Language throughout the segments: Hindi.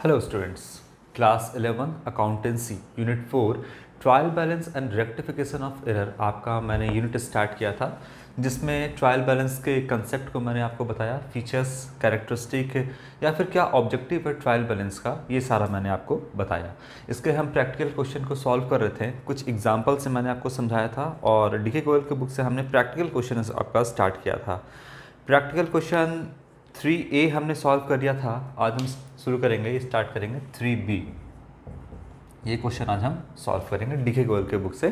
Hello students, class 11 accountancy unit 4 trial balance and rectification of error आपका मैंने यूनिट स्टार्ट किया था, जिसमें ट्रायल बैलेंस के कंसेप्ट को मैंने आपको बताया, फीचर्स, कैरेक्टरिस्टिक या फिर क्या ऑब्जेक्टिव है ट्रायल बैलेंस का, ये सारा मैंने आपको बताया। इसके हम प्रैक्टिकल क्वेश्चन को सॉल्व कर रहे थे, कुछ एग्जाम्पल से मैंने आपको समझाया था और डीके गोयल के बुक से हमने प्रैक्टिकल क्वेश्चन आपका स्टार्ट किया था। प्रैक्टिकल क्वेश्चन 3A हमने सॉल्व कर दिया था। आज हम शुरू करेंगे, स्टार्ट करेंगे 3B। ये क्वेश्चन आज हम सॉल्व करेंगे डीके गोयल के बुक से,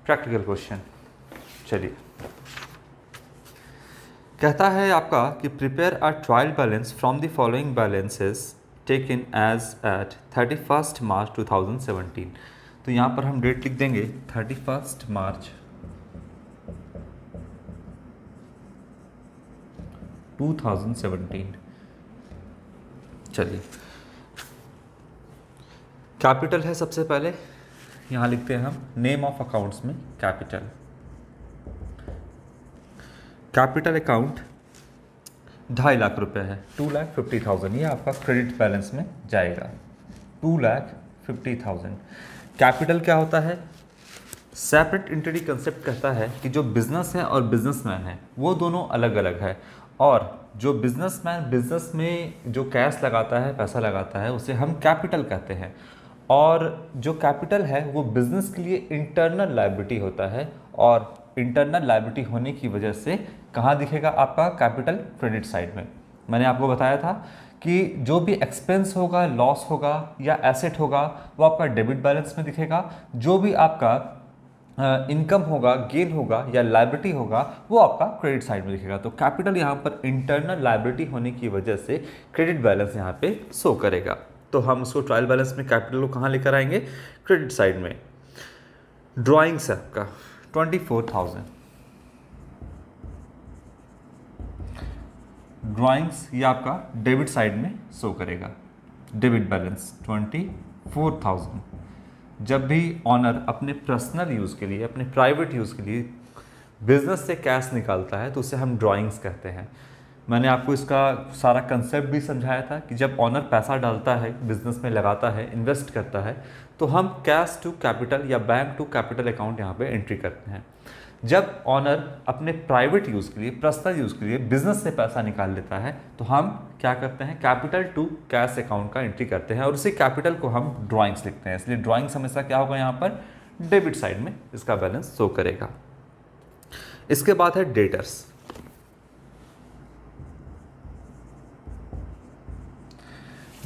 प्रैक्टिकल क्वेश्चन। चलिए, कहता है आपका कि prepare a trial balance from the following balances taken as at 31 March 2017। तो यहाँ पर हम डेट लिख देंगे 31 मार्च 2017। चलिए, कैपिटल है सबसे पहले, यहाँ लिखते हैं हम नेम ऑफ अकाउंट्स में कैपिटल। कैपिटल अकाउंट 2.5 लाख रुपए है, 2,50,000, ये आपका क्रेडिट बैलेंस में जाएगा, 2,50,000। कैपिटल क्या होता है? सेपरेट एंटिटी कंसेप्ट कहता है कि जो बिजनेस है और बिजनेसमैन है वो दोनों अलग अलग है, और जो बिजनेसमैन बिजनेस में जो कैश लगाता है, पैसा लगाता है, उसे हम कैपिटल कहते हैं। और जो कैपिटल है वो बिजनेस के लिए इंटरनल लायबिलिटी होता है, और इंटरनल लायबिलिटी होने की वजह से कहाँ दिखेगा आपका कैपिटल? क्रेडिट साइड में। मैंने आपको बताया था कि जो भी एक्सपेंस होगा, लॉस होगा या एसेट होगा वो आपका डेबिट बैलेंस में दिखेगा, जो भी आपका इनकम होगा, गेन होगा या लायबिलिटी होगा वो आपका क्रेडिट साइड में दिखेगा। तो कैपिटल यहाँ पर इंटरनल लायबिलिटी होने की वजह से क्रेडिट बैलेंस यहाँ पे शो करेगा। तो हम उसको ट्रायल बैलेंस में कैपिटल को कहाँ लेकर आएंगे? क्रेडिट साइड में। ड्राइंग्स है आपका 24,000। ड्राइंग्स ये आपका डेबिट साइड में शो करेगा, डेबिट बैलेंस 24,000। जब भी ऑनर अपने पर्सनल यूज़ के लिए, अपने प्राइवेट यूज़ के लिए बिजनेस से कैश निकालता है तो उसे हम ड्राइंग्स कहते हैं। मैंने आपको इसका सारा कंसेप्ट भी समझाया था कि जब ऑनर पैसा डालता है, बिजनेस में लगाता है, इन्वेस्ट करता है, तो हम कैश टू कैपिटल या बैंक टू कैपिटल अकाउंट यहाँ पे एंट्री करते हैं। जब ऑनर अपने प्राइवेट यूज़ के लिए, पर्सनल यूज़ के लिए बिजनेस से पैसा निकाल लेता है तो हम क्या करते हैं? कैपिटल टू कैश अकाउंट का एंट्री करते हैं, और उसी कैपिटल को हम ड्राइंग्स लिखते हैं। इसलिए ड्राइंग्स हमेशा क्या होगा? यहाँ पर डेबिट साइड में इसका बैलेंस शो करेगा। इसके बाद है डेटर्स।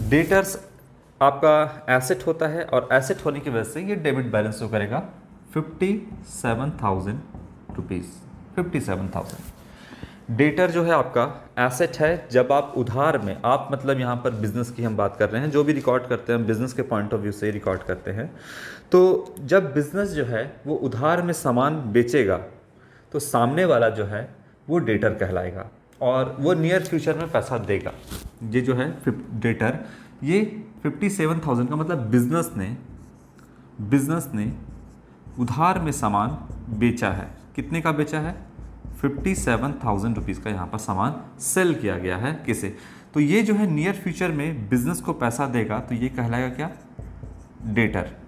डेटर्स आपका एसेट होता है, और एसेट होने की वजह से ये डेबिट बैलेंस शो करेगा 57,000 रुपीज़। 57,000। डेटर जो है आपका एसेट है। जब आप उधार में, आप मतलब यहाँ पर बिजनेस की हम बात कर रहे हैं, जो भी रिकॉर्ड करते हैं बिजनेस के पॉइंट ऑफ व्यू से रिकॉर्ड करते हैं। तो जब बिजनेस जो है वो उधार में सामान बेचेगा तो सामने वाला जो है वो डेटर कहलाएगा, और वो नियर फ्यूचर में पैसा देगा। ये जो है डेटर, ये 57,000 का मतलब बिजनेस ने उधार में सामान बेचा है। कितने का बेचा है? 57,000 रुपीज़ का यहाँ पर सामान सेल किया गया है किसे? तो ये जो है नियर फ्यूचर में बिजनेस को पैसा देगा, तो ये कहलाएगा क्या? डेटर।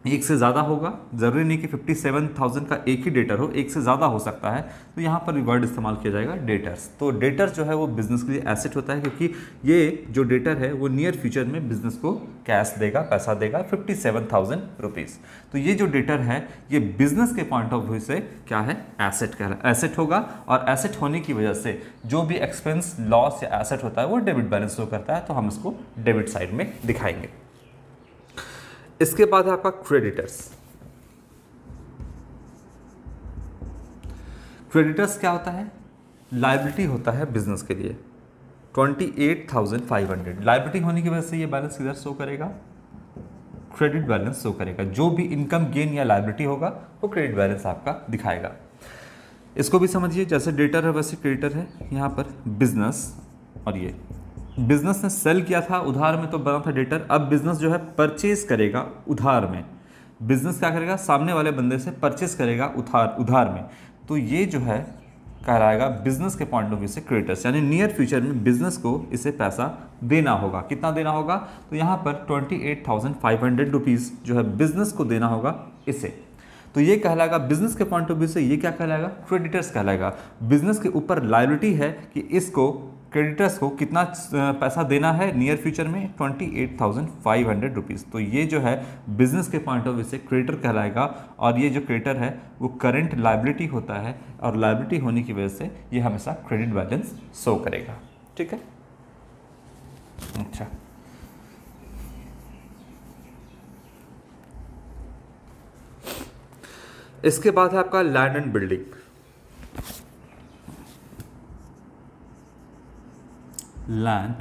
एक से ज़्यादा होगा, ज़रूरी नहीं कि 57,000 का एक ही डेटर हो, एक से ज़्यादा हो सकता है, तो यहाँ पर वर्ड इस्तेमाल किया जाएगा डेटर्स। तो डेटर जो है वो बिजनेस के लिए एसेट होता है, क्योंकि ये जो डेटर है वो नियर फ्यूचर में बिजनेस को कैश देगा, पैसा देगा 57,000 रुपीज़। तो ये जो डेटर है ये बिजनेस के पॉइंट ऑफ व्यू से क्या है? एसेट होगा, और एसेट होने की वजह से जो भी एक्सपेंस, लॉस या एसेट होता है वो डेबिट बैलेंस शो करता है, तो हम इसको डेबिट साइड में दिखाएंगे। इसके बाद है आपका क्रेडिटर्स। क्रेडिटर्स क्या होता है? लायबिलिटी होता है बिजनेस के लिए 28,500। लायबिलिटी होने की वजह से ये बैलेंस किधर शो करेगा? क्रेडिट बैलेंस शो करेगा। जो भी इनकम, गेन या लायबिलिटी होगा वो क्रेडिट बैलेंस आपका दिखाएगा। इसको भी समझिए, जैसे डेटर है वैसे क्रेडिटर है। यहाँ पर बिजनेस, और ये बिजनेस ने सेल किया था उधार में तो बना था डेटर। अब बिजनेस जो है परचेज करेगा उधार में। बिजनेस क्या करेगा? सामने वाले बंदे से परचेज करेगा उधार में, तो ये जो है कहलाएगा बिजनेस के पॉइंट ऑफ व्यू से क्रेडिटर्स, यानी नियर फ्यूचर में बिजनेस को इसे पैसा देना होगा। कितना देना होगा? तो यहाँ पर 28,500 रुपीज़ जो है बिजनेस को देना होगा इसे। तो ये कहलाएगा बिजनेस के पॉइंट ऑफ व्यू से, ये क्या कहलाएगा? क्रेडिटर्स कहलाएगा। बिजनेस के ऊपर लायबिलिटी है कि इसको क्रेडिटर्स को कितना पैसा देना है नियर फ्यूचर में? 28,500 रुपीज़। तो ये जो है बिजनेस के पॉइंट ऑफ व्यू से क्रेडिटर कहलाएगा, और ये जो क्रेडिटर है वो करंट लायबिलिटी होता है, और लायबिलिटी होने की वजह से ये हमेशा क्रेडिट बैलेंस शो करेगा। ठीक है, अच्छा। इसके बाद है आपका land and building. Land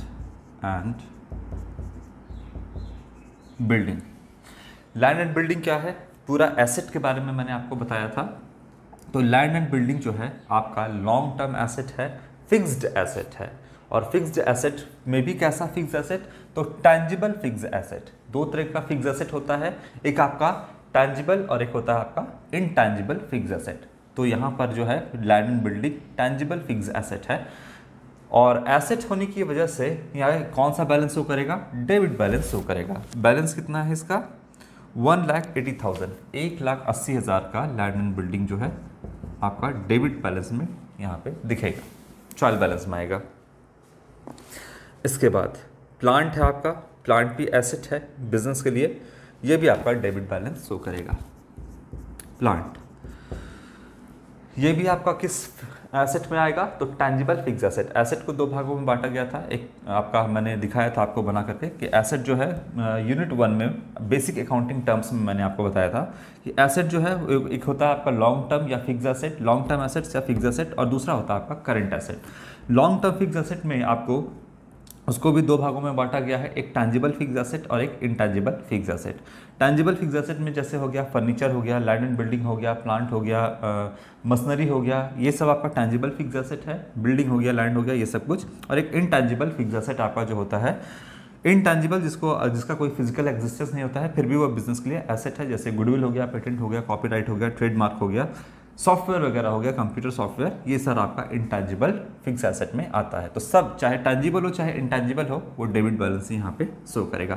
and building. Land and building क्या है? पूरा एसेट के बारे में मैंने आपको बताया था। तो लैंड एंड बिल्डिंग जो है आपका लॉन्ग टर्म एसेट है, फिक्स्ड एसेट है। और फिक्स्ड एसेट में भी कैसा फिक्स्ड एसेट? तो टैंजिबल फिक्स्ड एसेट। दो तरह का फिक्स्ड एसेट होता है, एक आपका टैंजिबल और एक होता है आपका इनटैंजिबल फिक्स्ड एसेट। तो यहाँ पर जो है land and building tangible fixed asset है, और एसेट होने की वजह से यहाँ कौन सा बैलेंस शो करेगा? डेबिट बैलेंस शो करेगा। बैलेंस कितना है इसका? 1,80,000, 1,80,000 का लैंड एंड बिल्डिंग जो है आपका डेबिट बैलेंस में यहाँ पे दिखेगा, ट्रायल बैलेंस में आएगा। इसके बाद प्लांट है आपका, प्लांट भी एसेट है बिजनेस के लिए, ये भी आपका डेबिट बैलेंस शो करेगा। प्लांट ये भी आपका किस एसेट में आएगा? तो टैंजिबल फिक्स एसेट। एसेट को दो भागों में बांटा गया था, एक आपका मैंने दिखाया था आपको बना करके कि एसेट जो है यूनिट 1 में बेसिक अकाउंटिंग टर्म्स में मैंने आपको बताया था कि एसेट जो है एक होता है आपका लॉन्ग टर्म या fix asset, long term assets या फिक्स एसेट, और दूसरा होता है आपका current asset. Long term fix asset में आपको उसको भी दो भागों में बांटा गया है, एक टैंजिबल फिक्स एसेट और एक intangible fix asset. Tangible fix asset में जैसे हो गया फर्नीचर हो गया, लैंड एंड बिल्डिंग हो गया, प्लांट हो गया, मशीनरी हो गया, ये सब आपका टैंजिबल फिक्स एसेट है। बिल्डिंग हो गया, लैंड हो गया, ये सब कुछ। और एक इनटैंजिबल फिक्स एसेट आपका जो होता है इनटैंजिबल, जिसका कोई फिजिकल एग्जिस्टेंस नहीं होता है, फिर भी वो बिजनेस के लिए एसेट है। जैसे गुडविल हो गया, पेटेंट हो गया, कॉपीराइट हो गया, ट्रेडमार्क हो गया, सॉफ्टवेयर वगैरह हो गया, कंप्यूटर सॉफ्टवेयर, ये सर आपका इनटैंजिबल फिक्स एसेट में आता है। तो सब चाहे टैंजिबल हो चाहे इनटैंजिबल हो, वो डेबिट बैलेंस यहाँ पे शो करेगा।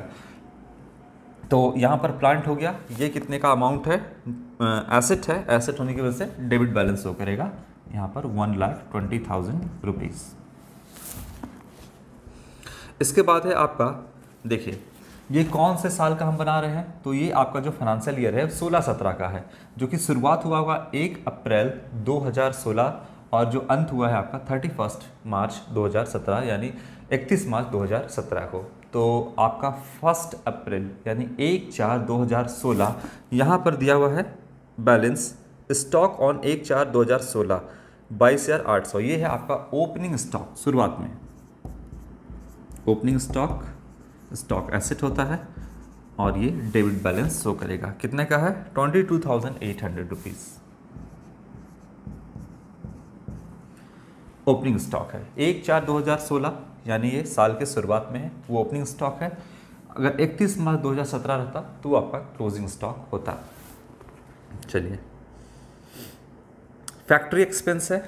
तो यहाँ पर प्लांट हो गया, ये कितने का अमाउंट है? एसेट है, एसेट होने की वजह से डेबिट बैलेंस शो करेगा यहाँ पर 1,20,000 रुपीज़। इसके बाद है आपका, देखिए ये कौन से साल का हम बना रहे हैं? तो ये आपका जो फाइनेंशियल ईयर है 16-17 का है, जो कि शुरुआत हुआ होगा 1 अप्रैल 2016 और जो अंत हुआ है आपका 31 मार्च 2017, यानी 31 मार्च 2017 को। तो आपका 1 अप्रैल यानी 1/4/2016 यहाँ पर दिया हुआ है बैलेंस स्टॉक ऑन 1/4/2016 22,800। ये है आपका ओपनिंग स्टॉक। शुरुआत में ओपनिंग स्टॉक एसेट होता है, और ये डेबिट बैलेंस शो करेगा। कितने का है? 22,800 रुपीज़ ओपनिंग स्टॉक है। 1/4/2016 यानी ये साल के शुरुआत में है, वो ओपनिंग स्टॉक है। अगर 31 मार्च 2017 रहता तो आपका क्लोजिंग स्टॉक होता। चलिए, फैक्ट्री एक्सपेंस है,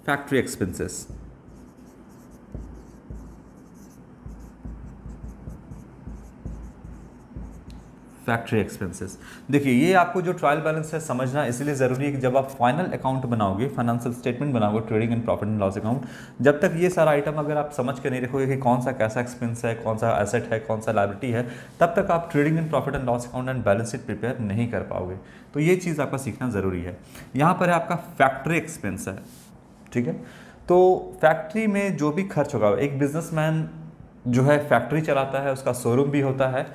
फैक्ट्री एक्सपेंसेस। फैक्ट्री एक्सपेंसेस, देखिए ये आपको जो ट्रायल बैलेंस है समझना इसलिए ज़रूरी है कि जब आप फाइनल अकाउंट बनाओगे, फाइनेंशियल स्टेटमेंट बनाओगे, trading and profit and loss account, जब तक ये सारा आइटम अगर आप समझ के नहीं रखोगे कि कौन सा कैसा एक्सपेंस है, कौन सा एसेट है, कौन सा लायबिलिटी है, तब तक आप trading and profit and loss account and balance sheet prepare नहीं कर पाओगे। तो ये चीज़ आपका सीखना ज़रूरी है। यहाँ पर है आपका फैक्ट्री एक्सपेंस है, ठीक है। तो फैक्ट्री में जो भी खर्च होगा, एक बिजनेसमैन जो है फैक्ट्री चलाता है, उसका शोरूम भी होता है,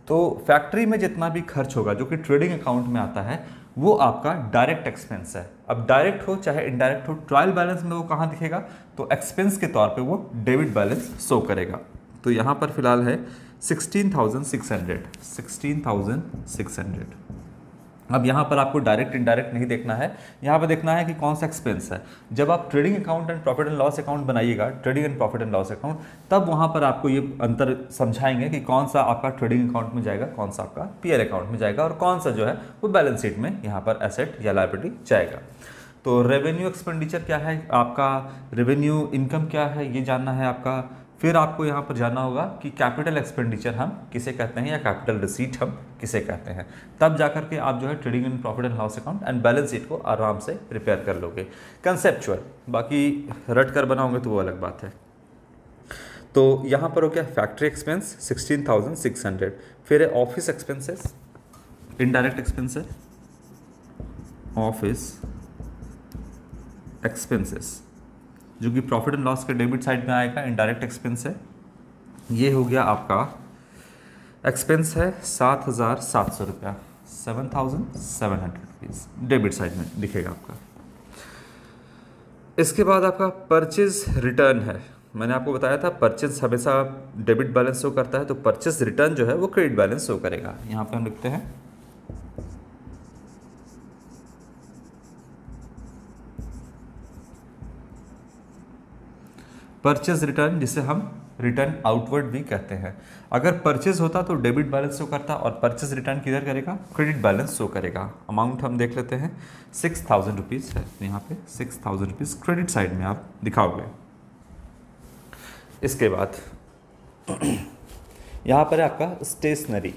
तो फैक्ट्री में जितना भी खर्च होगा जो कि ट्रेडिंग अकाउंट में आता है, वो आपका डायरेक्ट एक्सपेंस है। अब डायरेक्ट हो चाहे इनडायरेक्ट हो, ट्रायल बैलेंस में वो कहाँ दिखेगा? तो एक्सपेंस के तौर पे वो डेबिट बैलेंस शो करेगा। तो यहाँ पर फिलहाल है 16,600। अब यहाँ पर आपको डायरेक्ट इनडायरेक्ट नहीं देखना है, यहाँ पर देखना है कि कौन सा एक्सपेंस है। जब आप trading account and profit and loss account बनाइएगा, trading and profit and loss account, तब वहाँ पर आपको ये अंतर समझाएंगे कि कौन सा आपका ट्रेडिंग अकाउंट में जाएगा, कौन सा आपका पीएल अकाउंट में जाएगा, और कौन सा जो है वो बैलेंस शीट में यहाँ पर एसेट या लायबिलिटी जाएगा। तो रेवेन्यू एक्सपेंडिचर क्या है आपका, रेवेन्यू इनकम क्या है ये जानना है आपका। फिर आपको यहाँ पर जानना होगा कि कैपिटल एक्सपेंडिचर हम किसे कहते हैं या कैपिटल रिसीट हम किसे कहते हैं। तब जाकर के आप जो है trading in profit and loss account and balance sheet को आराम से प्रिपेयर कर लोगे। कंसेप्चुअल, बाकी रट कर बनाओगे तो वो अलग बात है। तो यहाँ पर हो गया फैक्ट्री एक्सपेंस 16,600। फिर है office expenses, indirect expenses, office expenses जो कि प्रॉफिट एंड लॉस के डेबिट साइड में आएगा, इनडायरेक्ट एक्सपेंस है। ये हो गया आपका एक्सपेंस है 7,700 रुपया, 7,700 रुपीज़ डेबिट साइड में दिखेगा आपका। इसके बाद आपका परचेज रिटर्न है। मैंने आपको बताया था परचेज हमेशा डेबिट बैलेंस शो करता है, तो परचेज रिटर्न जो है वो क्रेडिट बैलेंस शो करेगा। यहाँ पे हम लिखते हैं परचेज रिटर्न, जिसे हम रिटर्न आउटवर्ड भी कहते हैं। अगर परचेज होता तो डेबिट बैलेंस शो करता और परचेज रिटर्न किधर करेगा, क्रेडिट बैलेंस शो करेगा। अमाउंट हम देख लेते हैं 6,000 रुपीज़ है, तो यहाँ पे 6,000 रुपीज़ क्रेडिट साइड में आप दिखाओगे। इसके बाद यहाँ पर है आपका स्टेशनरी।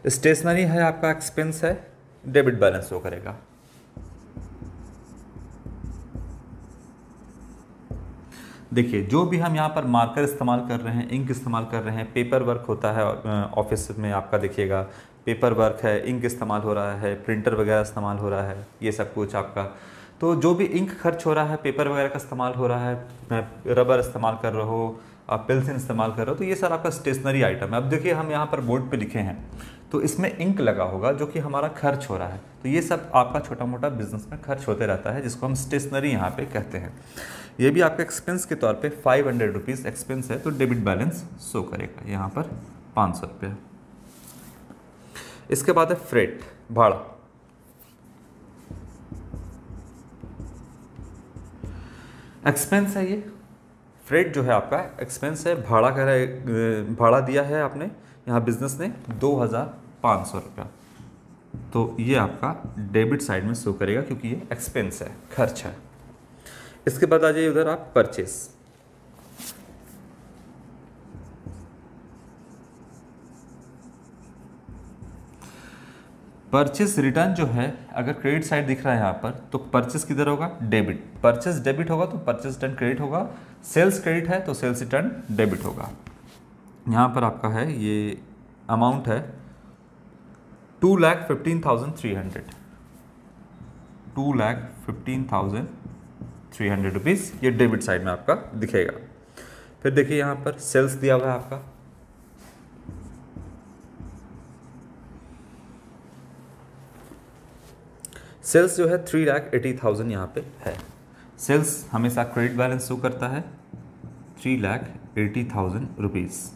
स्टेशनरी है आपका एक्सपेंस है, डेबिट बैलेंस शो करेगा। देखिए जो भी हम यहाँ पर मार्कर इस्तेमाल कर रहे हैं, इंक इस्तेमाल कर रहे हैं, पेपर वर्क होता है ऑफिस में आपका देखिएगा, पेपर वर्क है, इंक इस्तेमाल हो रहा है, प्रिंटर वगैरह इस्तेमाल हो रहा है, ये सब कुछ आपका। तो जो भी इंक खर्च हो रहा है, पेपर वगैरह का इस्तेमाल हो रहा है, रबर इस्तेमाल कर रहे हो, आप पेंसिल इस्तेमाल कर रहे हो, तो ये सारा आपका स्टेशनरी आइटम है। अब देखिए हम यहाँ पर बोर्ड पे लिखे हैं तो इसमें इंक लगा होगा जो कि हमारा खर्च हो रहा है, तो ये सब आपका छोटा मोटा बिजनेस में खर्च होते रहता है, जिसको हम स्टेशनरी यहाँ पे कहते हैं। ये भी आपका एक्सपेंस के तौर पे 500 रुपीज़ एक्सपेंस है, तो डेबिट बैलेंस शो करेगा यहाँ पर 500 रुपये। इसके बाद है फ्रेट, भाड़ा। एक्सपेंस है ये, फ्रेट जो है आपका एक्सपेंस है, भाड़ा दिया है आपने यहाँ बिजनेस ने 2,500 रुपया, तो ये आपका डेबिट साइड में शो करेगा क्योंकि ये एक्सपेंस है, खर्च है। इसके बाद आ जाइए उधर आप परचेस। परचेस रिटर्न जो है अगर क्रेडिट साइड दिख रहा है यहाँ पर, तो परचेस किधर होगा, डेबिट। परचेस डेबिट होगा तो परचेस रिटर्न क्रेडिट होगा। सेल्स क्रेडिट है तो सेल्स रिटर्न डेबिट होगा। यहाँ पर आपका है ये अमाउंट है 2,15,300, 2,15,300 रुपीज़, ये डेबिट साइड में आपका दिखेगा। फिर देखिए यहाँ पर सेल्स दिया हुआ है आपका, सेल्स जो है 3,80,000 यहाँ पे है। सेल्स हमेशा क्रेडिट बैलेंस शो करता है 3,80,000 रुपीज़।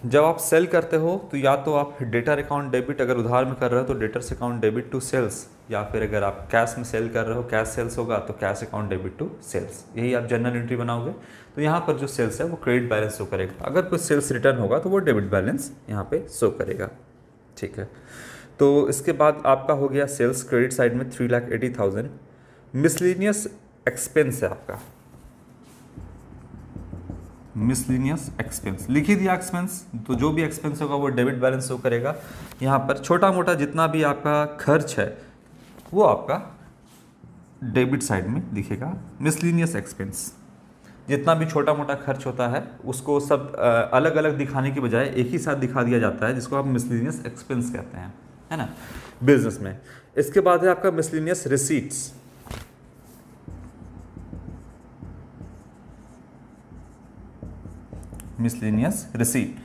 जब आप सेल करते हो तो या तो आप डेटर अकाउंट डेबिट, अगर उधार में कर रहे हो तो debtors account debit to sales, या फिर अगर आप कैश में सेल कर रहे हो, कैश सेल्स होगा तो cash account debit to sales, यही आप जनरल एंट्री बनाओगे। तो यहाँ पर जो सेल्स है वो क्रेडिट बैलेंस शो करेगा। अगर कोई सेल्स रिटर्न होगा तो वो डेबिट बैलेंस यहाँ पे शो करेगा, ठीक है। तो इसके बाद आपका हो गया सेल्स क्रेडिट साइड में 3,80,000। मिसलिनियस एक्सपेंस है आपका, मिसलिनियस एक्सपेंस लिख ही दिया एक्सपेंस, तो जो भी एक्सपेंस होगा वो डेबिट बैलेंस शो करेगा। यहाँ पर छोटा मोटा जितना भी आपका खर्च है वो आपका डेबिट साइड में दिखेगा। मिसलिनियस एक्सपेंस, जितना भी छोटा मोटा खर्च होता है उसको सब अलग अलग दिखाने की बजाय एक ही साथ दिखा दिया जाता है, जिसको आप मिसलिनियस एक्सपेंस कहते हैं, है ना, बिजनेस में। इसके बाद है आपका मिसलिनियस रिसीट्स। मिसलिनियस रिसीट,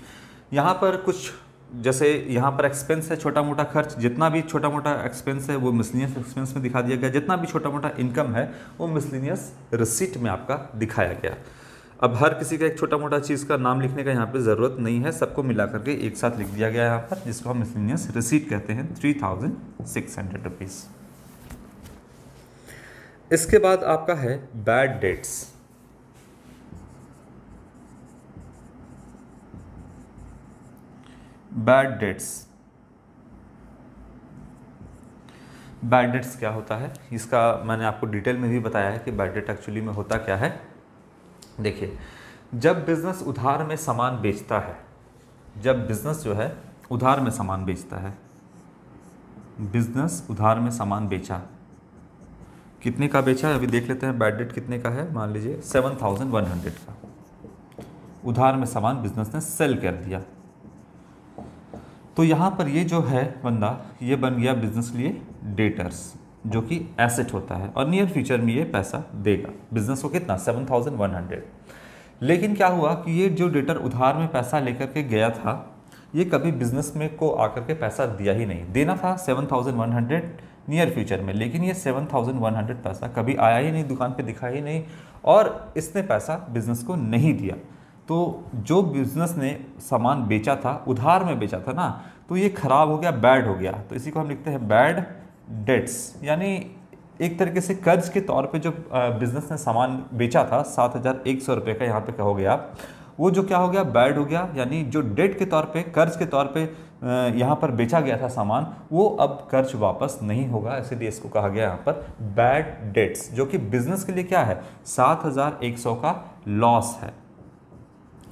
यहाँ पर कुछ जैसे यहाँ पर एक्सपेंस है छोटा मोटा खर्च, जितना भी छोटा मोटा एक्सपेंस है वो मिसलिनियस एक्सपेंस में दिखा दिया गया, जितना भी छोटा मोटा इनकम है वो मिसलिनियस रिसीट में आपका दिखाया गया। अब हर किसी का एक छोटा मोटा चीज़ का नाम लिखने का यहाँ पे ज़रूरत नहीं है, सबको मिला करके एक साथ लिख दिया गया यहाँ पर, जिसको हम मिसलिनियस रिसीट कहते हैं, 3,600 रुपीज़। इसके बाद आपका है bad debts. Bad debts bad debts क्या होता है, इसका मैंने आपको डिटेल में भी बताया है कि बैड डेट एक्चुअली में होता क्या है। देखिए, जब बिजनेस उधार में सामान बेचता है, जब बिजनेस जो है उधार में सामान बेचता है, बिजनेस उधार में सामान बेचा, कितने का बेचा है अभी देख लेते हैं। बैड डेट कितने का है, मान लीजिए 7100 का उधार में सामान बिजनेस ने सेल कर दिया। तो यहाँ पर ये जो है बंदा, ये बन गया बिजनेस के लिए डेटर्स, जो कि एसेट होता है और नियर फ्यूचर में ये पैसा देगा बिजनेस को। कितना, 7100। लेकिन क्या हुआ कि ये जो डेटर उधार में पैसा लेकर के गया था, ये कभी बिजनेस में को आकर के पैसा दिया ही नहीं। देना था 7100 नियर फ्यूचर में, लेकिन ये 7100 पैसा कभी आया ही नहीं, दुकान पे दिखा ही नहीं, और इसने पैसा बिजनेस को नहीं दिया। तो जो बिजनेस ने सामान बेचा था, उधार में बेचा था ना, तो ये खराब हो गया, बैड हो गया। तो इसी को हम लिखते हैं बैड डेट्स, यानी एक तरीके से कर्ज के तौर पे जो बिजनेस ने सामान बेचा था 7100 रुपये का, यहाँ पे कहोगे आप, वो जो क्या हो गया, बैड हो गया। यानी जो डेट के तौर पे, कर्ज के तौर पे यहाँ पर बेचा गया था सामान, वो अब कर्ज वापस नहीं होगा, इसीलिए इसको कहा गया यहाँ पर बैड डेट्स, जो कि बिजनेस के लिए क्या है, 7100 का लॉस है।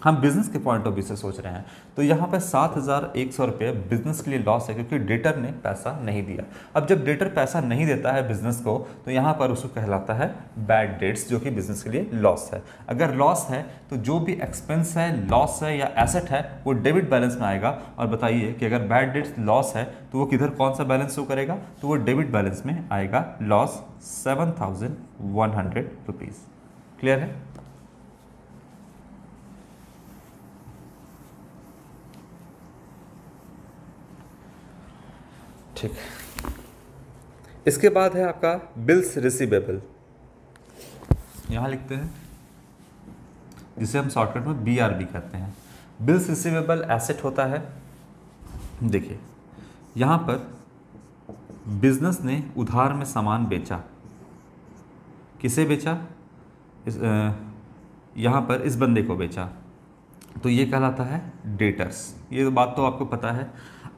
हम बिजनेस के पॉइंट ऑफ व्यू से सोच रहे हैं, तो यहाँ पे 7100 रुपये बिजनेस के लिए लॉस है, क्योंकि डेटर ने पैसा नहीं दिया। अब जब डेटर पैसा नहीं देता है बिजनेस को, तो यहाँ पर उसको कहलाता है बैड डेट्स, जो कि बिजनेस के लिए लॉस है। अगर लॉस है तो जो भी एक्सपेंस है, लॉस है या एसेट है, वो डेबिट बैलेंस में आएगा। और बताइए कि अगर बैड डेट्स लॉस है तो वो किधर, कौन सा बैलेंस शो करेगा, तो वो डेबिट बैलेंस में आएगा, लॉस 7100 रुपीज़। क्लियर है? ठीक। इसके बाद है आपका बिल्स रिसीवेबल, यहाँ लिखते हैं, जिसे हम शॉर्टकट में BRB कहते हैं। बिल्स रिसीवेबल एसेट होता है। देखिए, यहाँ पर बिजनेस ने उधार में सामान बेचा, किसे बेचा, यहाँ पर इस बंदे को बेचा, तो ये कहलाता है डेटर्स। ये बात तो आपको पता है।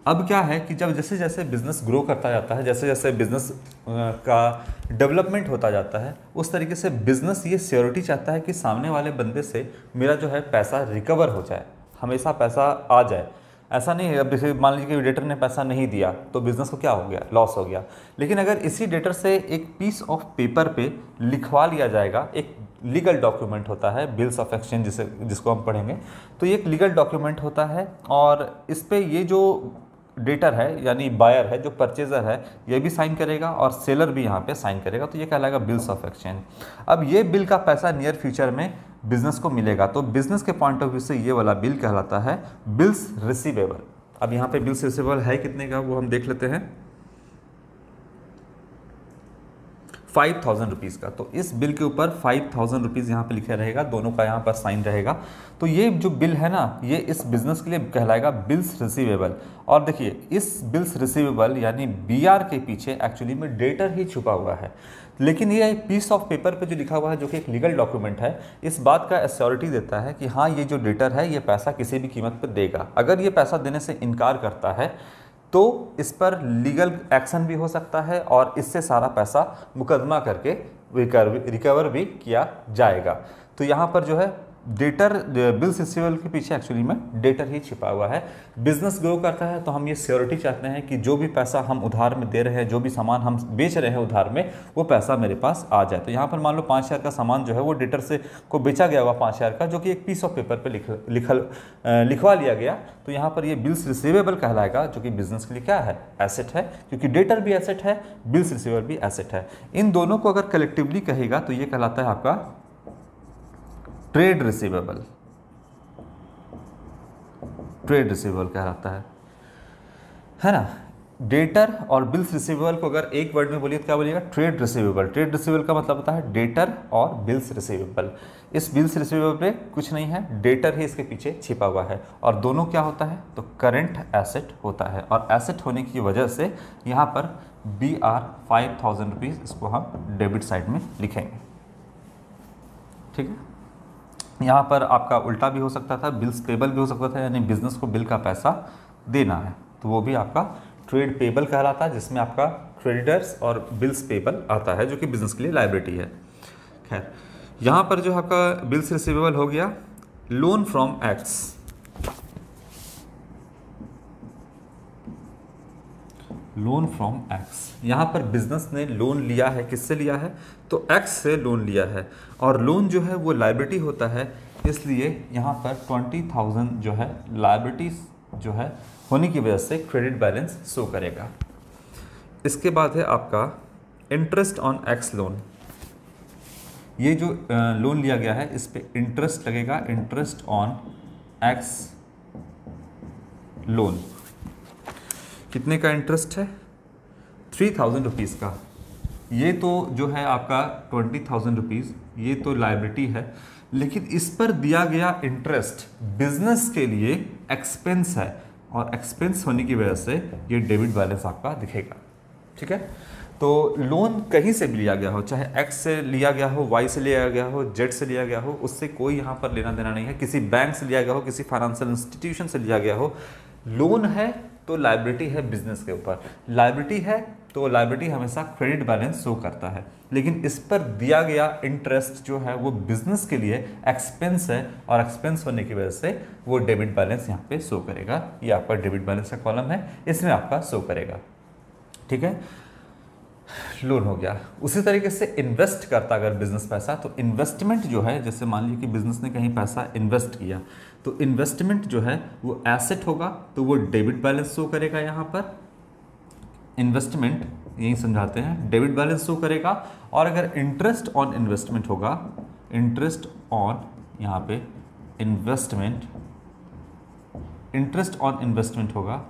अब क्या है कि जब जैसे जैसे बिज़नेस ग्रो करता जाता है, जैसे जैसे बिज़नेस का डेवलपमेंट होता जाता है, उस तरीके से बिज़नेस ये श्योरिटी चाहता है कि सामने वाले बंदे से मेरा जो है पैसा रिकवर हो जाए, हमेशा पैसा आ जाए। ऐसा नहीं है अब जैसे मान लीजिए कि डेटर ने पैसा नहीं दिया तो बिज़नेस को क्या हो गया, लॉस हो गया। लेकिन अगर इसी डेटर से एक पीस ऑफ पेपर पे लिखवा लिया जाएगा, एक लीगल डॉक्यूमेंट होता है, बिल्स ऑफ एक्सचेंज जिसको हम पढ़ेंगे, तो ये एक लीगल डॉक्यूमेंट होता है, और इस पे ये जो डेटर है यानी बायर है, जो परचेजर है, ये भी साइन करेगा और सेलर भी यहाँ पे साइन करेगा, तो ये कहलाएगा बिल्स ऑफ एक्सचेंज। अब ये बिल का पैसा नियर फ्यूचर में बिजनेस को मिलेगा, तो बिजनेस के पॉइंट ऑफ व्यू से ये वाला बिल कहलाता है बिल्स रिसीवेबल। अब यहाँ पे बिल्स रिसीवेबल है कितने का, वो हम देख लेते हैं, 5000 रुपीज़ का। तो इस बिल के ऊपर 5000 रुपीज़ यहाँ पे लिखा रहेगा, दोनों का यहाँ पर साइन रहेगा। तो ये जो बिल है ना, ये इस बिजनेस के लिए कहलाएगा बिल्स रिसीवेबल। और देखिए, इस बिल्स रिसीवेबल यानी BR के पीछे एक्चुअली में डेटर ही छुपा हुआ है। लेकिन ये एक पीस ऑफ पेपर पे जो लिखा हुआ है, जो कि एक लीगल डॉक्यूमेंट है, इस बात का एश्योरिटी देता है कि हाँ, ये जो डेटर है ये पैसा किसी भी कीमत पर देगा। अगर ये पैसा देने से इनकार करता है तो इस पर लीगल एक्शन भी हो सकता है और इससे सारा पैसा मुकदमा करके रिकवर भी किया जाएगा। तो यहाँ पर जो है डेटर, बिल्स रिसीवेबल के पीछे एक्चुअली में डेटर ही छिपा हुआ है। बिजनेस ग्रो करता है तो हम ये श्योरिटी चाहते हैं कि जो भी पैसा हम उधार में दे रहे हैं, जो भी सामान हम बेच रहे हैं उधार में, वो पैसा मेरे पास आ जाए। तो यहाँ पर मान लो 5000 का सामान जो है वो डेटर से को बेचा गया हुआ 5000 का, जो कि एक पीस ऑफ पेपर पे लिखवा लिया गया। तो यहाँ पर ये बिल्स रिसीवेबल कहलाएगा, जो कि बिजनेस के लिए क्या है, एसेट है, क्योंकि डेटर भी एसेट है, बिल्स रिसीवेबल भी एसेट है। इन दोनों को अगर कलेक्टिवली कहेगा तो ये कहलाता है आपका ट्रेड रिसीवेबल। ट्रेड रिसीवेबल कहलाता है ना। डेटर और बिल्स रिसीवेबल को अगर एक वर्ड में बोलिए तो क्या बोलिएगा, ट्रेड रिसीवेबल। ट्रेड रिसीवेबल का मतलब होता है डेटर और बिल्स रिसीवेबल। इस बिल्स रिसीवेबल पे कुछ नहीं है, डेटर ही इसके पीछे छिपा हुआ है, और दोनों क्या होता है, तो करंट एसेट होता है। और एसेट होने की वजह से यहाँ पर BR 5000 रुपीज़, इसको हम डेबिट साइड में लिखेंगे। ठीक है। यहाँ पर आपका उल्टा भी हो सकता था, बिल्स पेबल भी हो सकता था, यानी बिजनेस को बिल का पैसा देना है, तो वो भी आपका ट्रेड पेबल कहलाता है, जिसमें आपका क्रेडिटर्स और बिल्स पेबल आता है, जो कि बिजनेस के लिए लायबिलिटी है। खैर, यहाँ पर जो आपका बिल्स रिसीवेबल हो गया, loan from x, loan from x, यहाँ पर बिजनेस ने लोन लिया है, किससे लिया है, तो एक्स से लोन लिया है, और लोन जो है वो लायबिलिटी होता है, इसलिए यहाँ पर 20,000 जो है लायबिलिटीज जो है होने की वजह से क्रेडिट बैलेंस शो करेगा। इसके बाद है आपका इंटरेस्ट ऑन एक्स लोन। ये जो लोन लिया गया है इस पे इंटरेस्ट लगेगा, इंटरेस्ट ऑन एक्स लोन। कितने का इंटरेस्ट है, 3,000 रुपीज़ का। ये तो जो है आपका 20,000 रुपीज़, ये तो लायबिलिटी है, लेकिन इस पर दिया गया इंटरेस्ट बिजनेस के लिए एक्सपेंस है, और एक्सपेंस होने की वजह से ये डेबिट बैलेंस आपका दिखेगा। ठीक है, तो लोन कहीं से भी लिया गया हो, चाहे एक्स से लिया गया हो, वाई से लिया गया हो, जेड से लिया गया हो, उससे कोई यहाँ पर लेना देना नहीं है। किसी बैंक से लिया गया हो, किसी फाइनेंशियल इंस्टीट्यूशन से लिया गया हो, लोन है तो लायबिलिटी है बिजनेस के ऊपर, लायबिलिटी है तो लायबिलिटी हमेशा क्रेडिट बैलेंस शो करता है, लेकिन इस पर दिया गया इंटरेस्ट जो है वो बिजनेस के लिए एक्सपेंस है, और एक्सपेंस होने की वजह से वो डेबिट बैलेंस यहाँ पे शो करेगा। ये आपका डेबिट बैलेंस का कॉलम है, इसमें आपका शो करेगा। ठीक है, लोन हो गया। उसी तरीके से इन्वेस्ट करता अगर बिजनेस पैसा, तो इन्वेस्टमेंट जो है, जैसे मान लीजिए कि बिजनेस ने कहीं पैसा इन्वेस्ट किया, तो इन्वेस्टमेंट जो है वो एसेट होगा, तो वो डेबिट बैलेंस शो करेगा। यहाँ पर इन्वेस्टमेंट यही समझाते हैं, डेबिट बैलेंस शो करेगा। और अगर इंटरेस्ट ऑन इन्वेस्टमेंट होगा, इंटरेस्ट ऑन यहाँ पे इन्वेस्टमेंट, इंटरेस्ट ऑन इन्वेस्टमेंट होगा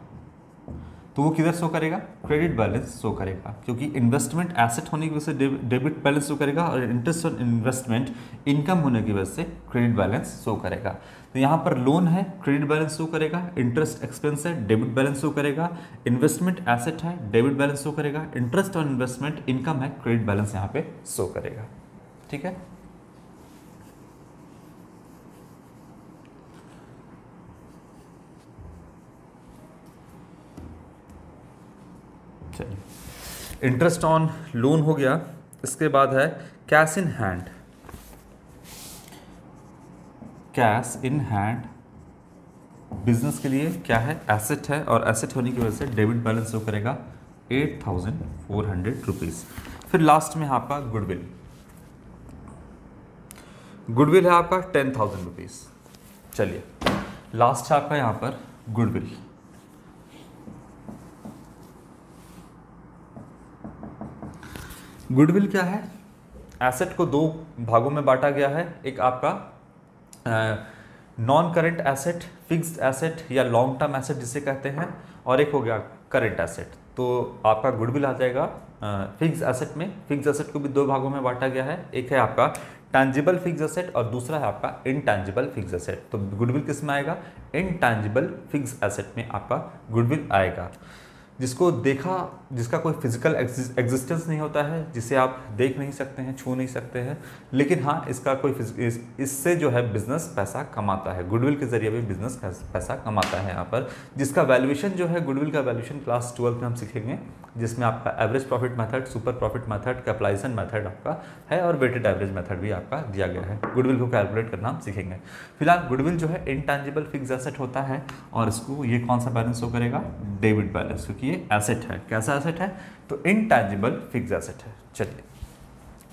तो वो किधर शो करेगा, क्रेडिट बैलेंस शो करेगा, क्योंकि इन्वेस्टमेंट एसेट होने की वजह से डेबिट बैलेंस शो करेगा, और इंटरेस्ट ऑन इन्वेस्टमेंट इनकम होने की वजह से क्रेडिट बैलेंस शो करेगा। तो यहाँ पर लोन है, क्रेडिट बैलेंस शो करेगा, इंटरेस्ट एक्सपेंस है, डेबिट बैलेंस शो करेगा, इन्वेस्टमेंट एसेट है, डेबिट बैलेंस शो करेगा, इंटरेस्ट ऑन इन्वेस्टमेंट इनकम है, क्रेडिट बैलेंस यहाँ पे शो करेगा। ठीक है, चलिए, इंटरेस्ट ऑन लोन हो गया। इसके बाद है cash in hand. Cash in hand business के लिए क्या है, एसेट है, और एसेट होने की वजह से डेबिट बैलेंस शो करेगा 8,400 रुपीज़। फिर लास्ट में है आपका गुडविल। गुडविल है आपका 10,000 रुपीज़। चलिए, लास्ट है आपका यहाँ पर गुडविल। गुडविल क्या है, एसेट को दो भागों में बांटा गया है। एक आपका non current asset, fixed asset या लॉन्ग टर्म एसेट जिसे कहते हैं, और एक हो गया करेंट एसेट। तो आपका गुडविल आ जाएगा फिक्स्ड एसेट में। फिक्स्ड एसेट को भी दो भागों में बांटा गया है, एक है आपका टैंजिबल फिक्स्ड एसेट और दूसरा है आपका इनटैंजिबल फिक्स्ड एसेट। तो गुडविल किस में आएगा, इनटैंजिबल फिक्स्ड एसेट में आपका गुडविल आएगा, जिसको देखा, जिसका कोई फिजिकल एग्जिस्टेंस नहीं होता है, जिसे आप देख नहीं सकते हैं, छू नहीं सकते हैं, लेकिन हाँ इसका कोई इससे जो है बिजनेस पैसा कमाता है। गुडविल के जरिए भी बिजनेस पैसा कमाता है यहाँ पर, जिसका वैल्यूएशन जो है, गुडविल का वैल्यूएशन क्लास 12 में हम सीखेंगे, जिसमें आपका average profit method, super profit method, capitalisation method आपका है, और वेटेड एवरेज मेथड भी आपका दिया गया है। गुडविल को कैलकुलेट करना हम सीखेंगे। फिलहाल गुडविल जो है इनटैंजिबल फिक्स्ड एसेट होता है, और इसको ये कौन सा बैलेंस शो करेगा, डेबिट बैलेंस, क्योंकि ये एसेट है। कैसा एसेट है, तो इनटैंजिबल फिक्स्ड एसेट है। चलिए,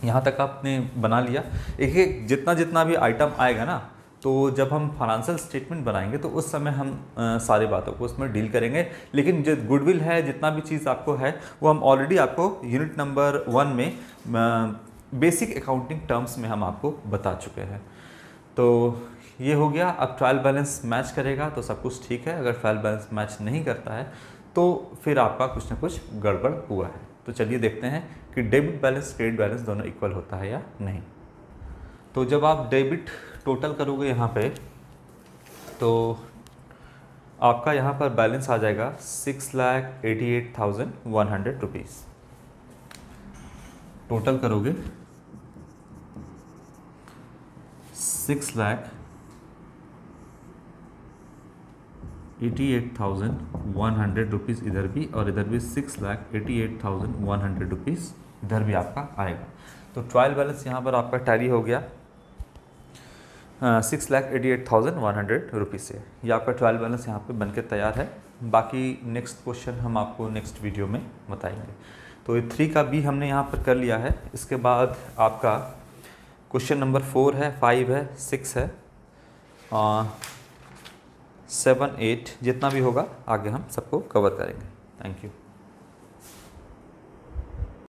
यहाँ तक आपने बना लिया। एक एक जितना जितना भी आइटम आएगा ना, तो जब हम फाइनेंशियल स्टेटमेंट बनाएंगे तो उस समय हम सारी बातों को उसमें डील करेंगे। लेकिन जो गुडविल है, जितना भी चीज़ आपको है, वो हम ऑलरेडी आपको यूनिट नंबर 1 में बेसिक अकाउंटिंग टर्म्स में हम आपको बता चुके हैं। तो ये हो गया। अब ट्रायल बैलेंस मैच करेगा तो सब कुछ ठीक है, अगर ट्रायल बैलेंस मैच नहीं करता है तो फिर आपका कुछ ना कुछ गड़बड़ हुआ है। तो चलिए देखते हैं कि डेबिट बैलेंस क्रेडिट बैलेंस दोनों इक्वल होता है या नहीं। तो जब आप डेबिट टोटल करोगे यहाँ पे, तो आपका यहाँ पर बैलेंस आ जाएगा 6,88,100 रुपीज़। टोटल करोगे 6,88,100 88,100 रुपीज़ इधर भी, और इधर भी 6,88,100 रुपीज़ इधर भी आपका आएगा। तो ट्रायल बैलेंस यहाँ पर आपका टैली हो गया 6,88,100 रुपीज़ से। ये आपका ट्रायल बैलेंस यहाँ पे बनके तैयार है। बाकी नेक्स्ट क्वेश्चन हम आपको नेक्स्ट वीडियो में बताएंगे। तो ये 3 का भी हमने यहाँ पर कर लिया है। इसके बाद आपका क्वेश्चन नंबर 4 है, 5 है, 6 है, 7, 8 जितना भी होगा आगे हम सबको कवर करेंगे। Thank you.